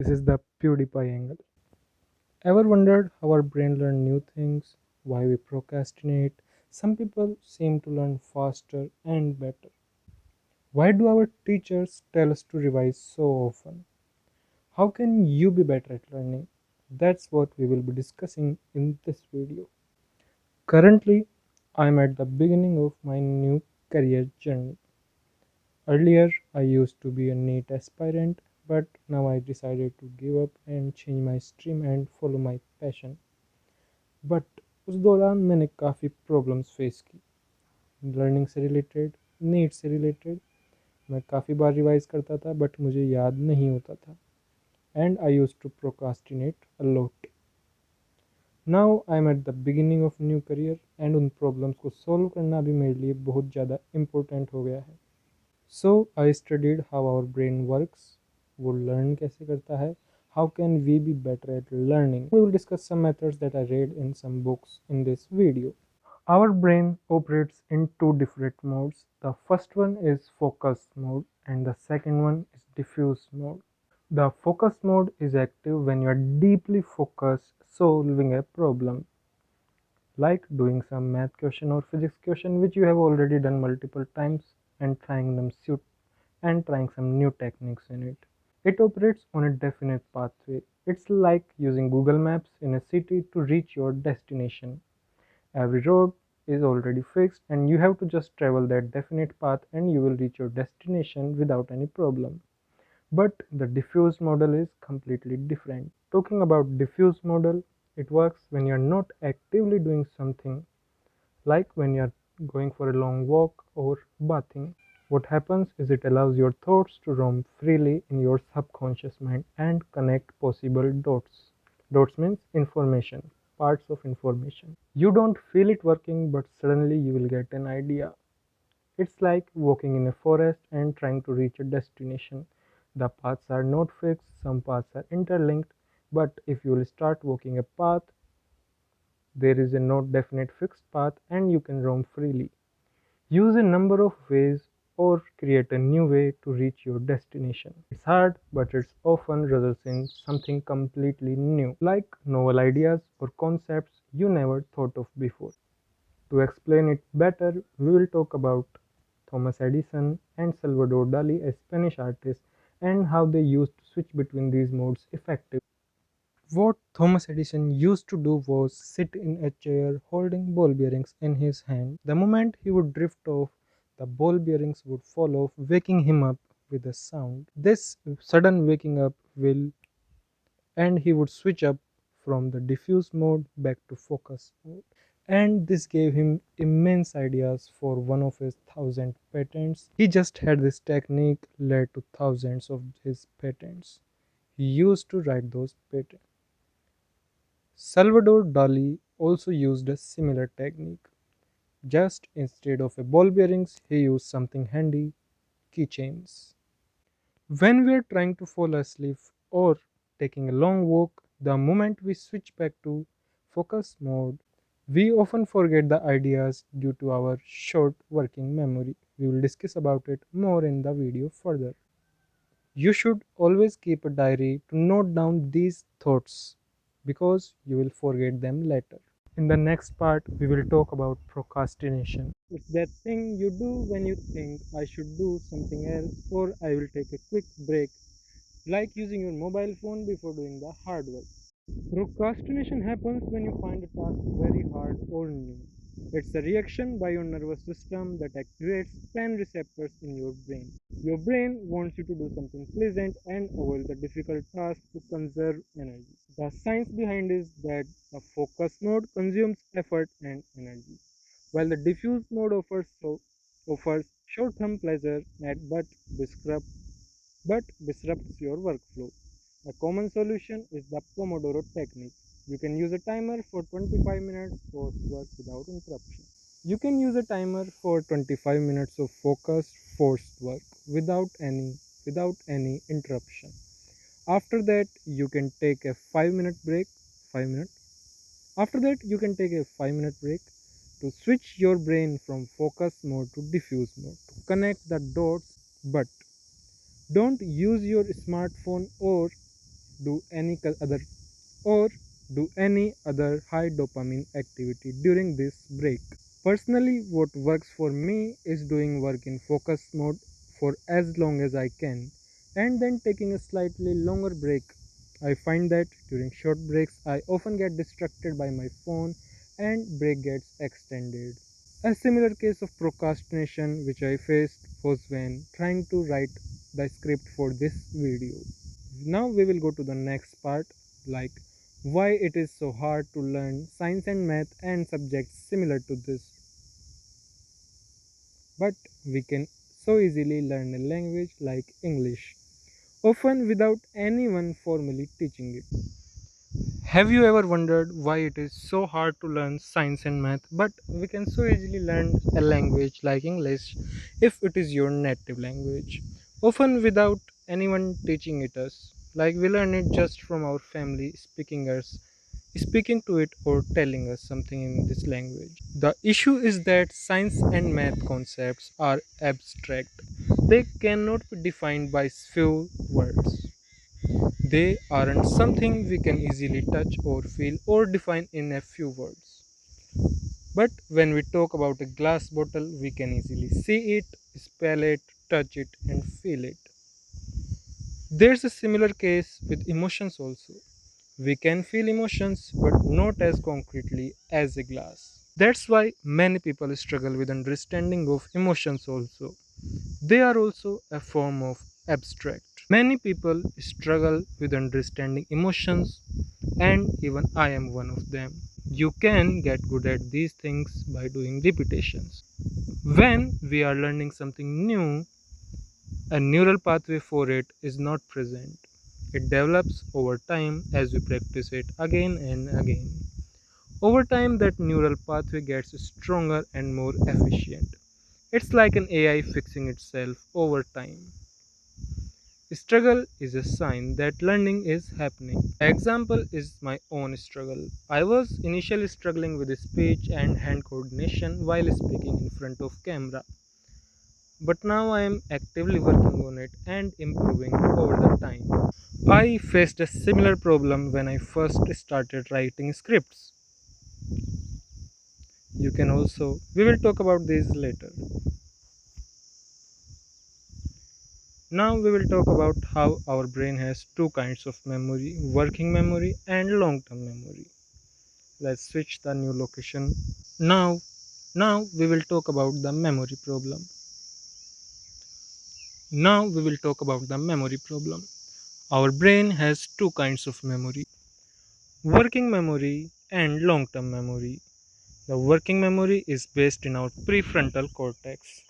This is the PewDiePie angle. Ever wondered how our brain learn new things? Why we procrastinate? Some people seem to learn faster and better. Why do our teachers tell us to revise so often? How can you be better at learning? That's what we will be discussing in this video. Currently, I'm at the beginning of my new career journey. Earlier, I used to be a NEET aspirant, but now I decided to give up and change my stream and follow my passion. But उस दौरान मैंने काफ़ी problems face की learning से related NEET से related मैं काफ़ी बार revise करता था बट मुझे याद नहीं होता था and I used to procrastinate a lot now I am at the beginning of new career and उन प्रॉब्लम्स को सॉल्व करना भी मेरे लिए बहुत ज़्यादा इम्पोर्टेंट हो गया है so I studied how our brain works वो लर्न कैसे करता है how can we be better at learning. We will discuss some methods that I read in some books in this video. Our brain operates in two different modes. The first one is focus mode and the second one is diffuse mode. The focus mode is active when you are deeply focused solving a problem, like doing some math question or physics question which you have already done multiple times and trying some new techniques in it. It operates on a definite pathway. It's like using Google Maps in a city to reach your destination. Every road is already fixed and you have to just travel that definite path and you will reach your destination without any problem. But the diffuse model is completely different. Talking about diffuse model, it works when you are not actively doing something, like when you are going for a long walk or bathing. What happens is it allows your thoughts to roam freely in your subconscious mind and connect possible dots. Dots means information, parts of information. You don't feel it working, but suddenly you will get an idea. It's like walking in a forest and trying to reach a destination. The paths are not fixed, some paths are interlinked, but if you will start walking a path, there is a not definite fixed path and you can roam freely. Use a number of ways or create a new way to reach your destination. It's hard, but it often results in something completely new, like novel ideas or concepts you never thought of before. To explain it better, we will talk about Thomas Edison and Salvador Dali, a Spanish artist, and how they used to switch between these modes effectively. What Thomas Edison used to do was sit in a chair holding ball bearings in his hand. The moment he would drift off, the ball bearings would fall off, waking him up with a sound. This sudden waking up will and he would switch up from the diffuse mode back to focus mode. And this gave him immense ideas for one of his thousand patents. He just had this technique led to thousands of his patents. He used to write those patents. Salvador Dali also used a similar technique. Just instead of a ball bearings, he used something handy, keychains. When we are trying to fall asleep or taking a long walk, the moment we switch back to focus mode, we often forget the ideas due to our short working memory. We will discuss about it more in the video further. You should always keep a diary to note down these thoughts because you will forget them later. In the next part, we will talk about procrastination. It's that thing you do when you think I should do something else or I will take a quick break, like using your mobile phone before doing the hard work. Procrastination happens when you find a task very hard or new. It's a reaction by your nervous system that activates pain receptors in your brain. Your brain wants you to do something pleasant and avoid the difficult task to conserve energy. The science behind is that the focus mode consumes effort and energy, while the diffuse mode offers short-term pleasure but disrupts your workflow. A common solution is the Pomodoro technique. You can use a timer for 25 minutes for work without interruption. You can use a timer for 25 minutes of focused forced work without any interruption. After that, you can take a 5-minute break. 5 minutes. After that, you can take a 5-minute break to switch your brain from focus mode to diffuse mode to connect the dots, but don't use your smartphone or do any other or do any other high dopamine activity during this break. Personally, what works for me is doing work in focus mode for as long as I can and then taking a slightly longer break. I find that during short breaks, I often get distracted by my phone and break gets extended. A similar case of procrastination which I faced was when trying to write the script for this video. Now we will go to the next part, like why it is so hard to learn science and math and subjects similar to this, but we can so easily learn a language like English, often without anyone formally teaching it. Have you ever wondered why it is so hard to learn science and math, but we can so easily learn a language like English if it is your native language, often without anyone teaching it us? Like we learn it just from our family speaking to it or telling us something in this language. The issue is that science and math concepts are abstract. They cannot be defined by few words. They aren't something we can easily touch or feel or define in a few words. But when we talk about a glass bottle, we can easily see it, smell it, touch it, and feel it. There's a similar case with emotions also. We can feel emotions, but not as concretely as a glass. That's why many people struggle with understanding of emotions also. They are also a form of abstract. Many people struggle with understanding emotions, and even I am one of them. You can get good at these things by doing repetitions. When we are learning something new, a neural pathway for it is not present. It develops over time as we practice it again and again. Over time, that neural pathway gets stronger and more efficient. It's like an AI fixing itself over time. Struggle is a sign that learning is happening. The example is my own struggle. I was initially struggling with speech and hand coordination while speaking in front of camera, but now I am actively working on it and improving over the time. I faced a similar problem when I first started writing scripts. You can also, we will talk about this later. Now we will talk about how our brain has two kinds of memory, working memory and long-term memory. Let's switch the new location. Now we will talk about the memory problem. Now we will talk about the memory problem. Our brain has two kinds of memory, working memory and long-term memory. The working memory is based in our prefrontal cortex.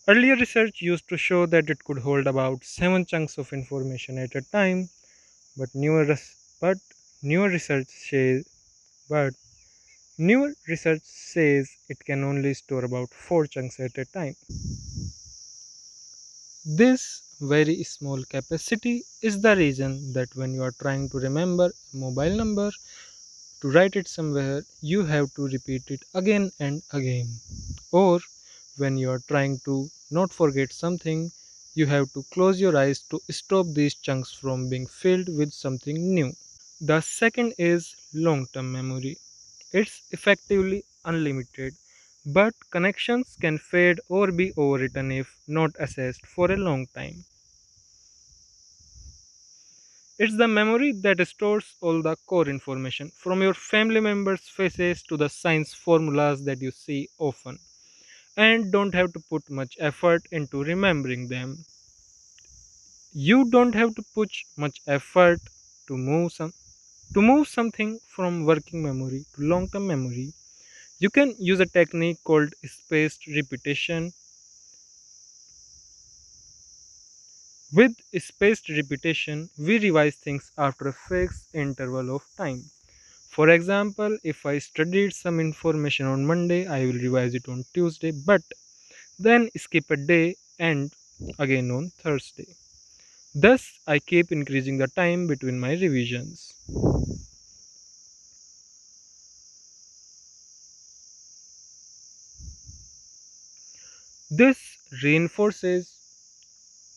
Earlier research used to show that it could hold about 7 chunks of information at a time, but but newer research says but newer research says it can only store about 4 chunks at a time. This very small capacity is the reason that when you are trying to remember a mobile number to write it somewhere, you have to repeat it again and again. Or when you are trying to not forget something, you have to close your eyes to stop these chunks from being filled with something new. The second is long term memory. It's effectively unlimited, but connections can fade or be overwritten if not accessed for a long time. It's the memory that stores all the core information, from your family members' faces to the science formulas that you see often, and don't have to put much effort into remembering them. You don't have to put much effort to move something from working memory to long-term memory. You can use a technique called spaced repetition. With spaced repetition, we revise things after a fixed interval of time. For example, if I studied some information on Monday, I will revise it on Tuesday, but then skip a day and again on Thursday. Thus, I keep increasing the time between my revisions. This reinforces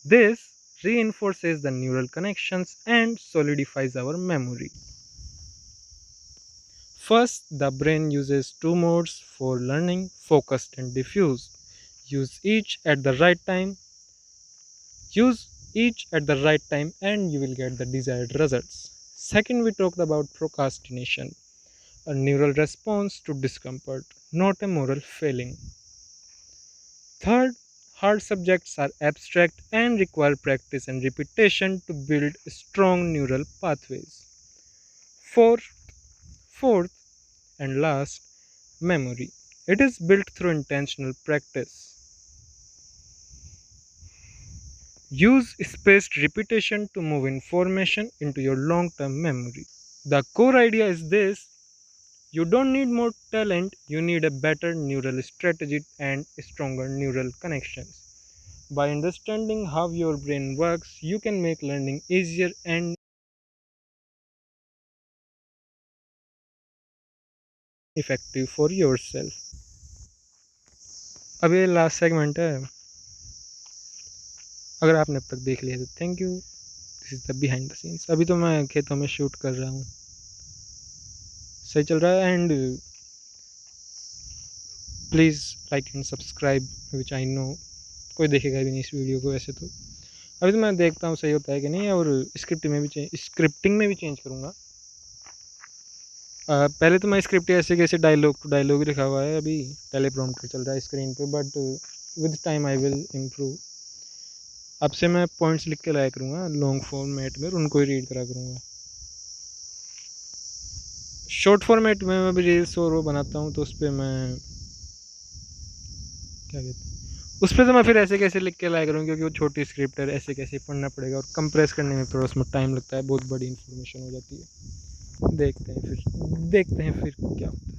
this reinforces the neural connections, and solidifies our memory. First, the brain uses two modes for learning: focused and diffused. Use each at the right time. Use each at the right time and you will get the desired results. Second, we talked about procrastination, a neural response to discomfort, not a moral failing. Third, hard subjects are abstract and require practice and repetition to build strong neural pathways. Fourth, fourth and last, memory. It is built through intentional practice. Use spaced repetition to move information into your long term memory. The core idea is this: you don't need more talent, you need a better neural strategy and stronger neural connections. By understanding how your brain works, you can make learning easier and effective for yourself. अब ये last segment है, अगर आपने अब तक देख लिया तो thank you. This is the behind the scenes. अभी तो मैं खेतों में शूट कर रहा हूँ, सही चल रहा है। And please like and subscribe, which I know कोई देखेगा भी नहीं इस वीडियो को वैसे तो। अभी तो मैं देखता हूँ सही होता है कि नहीं, और स्क्रिप्टिंग में भी चेंज करूँगा। पहले तो मैं स्क्रिप्ट ऐसे कैसे डायलॉग टू डायलॉग ही लिखा हुआ है, अभी टेलीप्रॉम्प्टर चल रहा है स्क्रीन पे, but with time I will improve. अब से मैं पॉइंट्स लिख के लाया करूँगा लॉन्ग फॉर्मेट में, उनको ही रीड करा करूँगा। शॉर्ट फॉर्मेट में मैं भी रील्स और वो बनाता हूँ, तो उस पर मैं क्या कहते हैं, उस पर तो मैं फिर ऐसे कैसे लिख के लाया करूँ, क्योंकि वो छोटी स्क्रिप्ट है, ऐसे कैसे पढ़ना पड़ेगा और कंप्रेस करने में थोड़ा उसमें टाइम लगता है, बहुत बड़ी इन्फॉर्मेशन हो जाती है। देखते हैं फिर क्या होता है।